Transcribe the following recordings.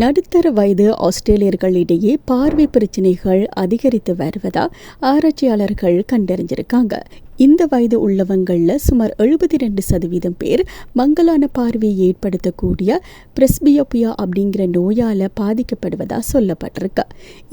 நடுத்தர வயது ஆஸ்திரேலியர்களிடையே பார்வை பிரச்சினைகள் அதிகரித்து வருவதா ஆராய்ச்சியாளர்கள் கண்டறிஞ்சிருக்காங்க. இந்த வயது உள்ளவங்கள்ல சுமார் 72% பேர் மங்கலான பார்வையை ஏற்படுத்தக்கூடிய பிரஸ்பியோபியா அப்படிங்கிற நோயால பாதிக்கப்படுவதா சொல்லப்பட்டிருக்கு.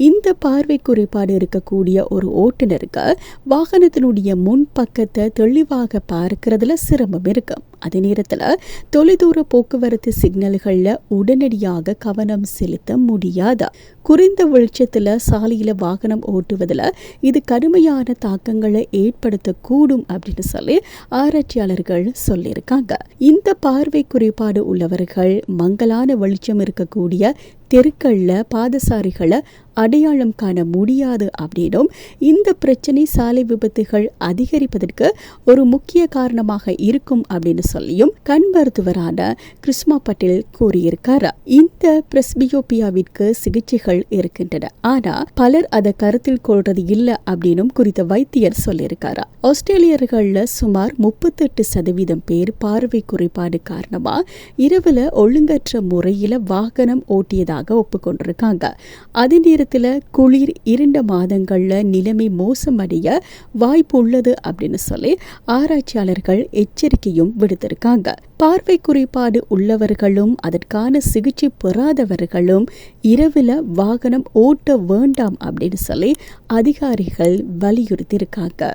இந்த பார்வை குறைபாடு இருக்கக்கூடிய ஒரு ஓட்டுநருக்கு வாகனத்தினுடைய முன்பக்கத்தை தெளிவாக பார்க்கறதுல சிரமம் இருக்கு. அதே நேரத்தில் தொலைதூர போக்குவரத்து சிக்னல்கள்ல உடனடியாக கவனம் செலுத்த முடியாது. குறைந்த வெளிச்சத்துல சாலையில வாகனம் ஓட்டுவதில் இது கடுமையான தாக்கங்களை ஏற்படுத்தக்கூடும் அப்படின்னு சொல்லி ஆராய்ச்சியாளர்கள் சொல்லியிருக்காங்க. இந்த பார்வை குறைபாடு உள்ளவர்கள் மங்கலான வெளிச்சம் இருக்கக்கூடிய தெருக்கள்ல பாதசாரிகளை அடையாளம் காண முடியாது அப்படின்னும் இந்த பிரச்சனை சாலை விபத்துகள் அதிகரிப்பதற்கு ஒரு முக்கிய காரணமாக இருக்கும் அப்படின்னு சொல்லியும் கண் மருத்துவரான கிறிஸ்மா பட்டேல் கூறியிருக்காரு. இந்த பிரஸ்பியோபியாவிற்கு சிகிச்சைகள் இருக்கின்றன, ஆனா பலர் அதை கருத்தில் கொள்றது இல்லை அப்படின்னும் குறித்த வைத்தியர் சொல்லியிருக்காரு. ஆஸ்திரேலியர்கள்ல சுமார் 38% பேர் பார்வை குறைபாடு காரணமா இரவுல ஒழுங்கற்ற முறையில வாகனம் ஓட்டியதாக ஒப்புக்கொண்டிருக்காங்க. அதே நேரத்தில் குளிர் 2 மாதங்கள்ல நிலைமை மோசமடைய வாய்ப்பு உள்ளது அப்படின்னு சொல்லி ஆராய்ச்சியாளர்கள் எச்சரிக்கையும் விடுத்திருக்காங்க. பார்வை குறைபாடு உள்ளவர்களும் அதற்கான சிகிச்சை பெறாதவர்களும் இரவுல வாகனம் ஓட்ட வேண்டாம் அப்படின்னு சொல்லி அதிகாரிகள் வலியுறுத்தி இருக்காங்க.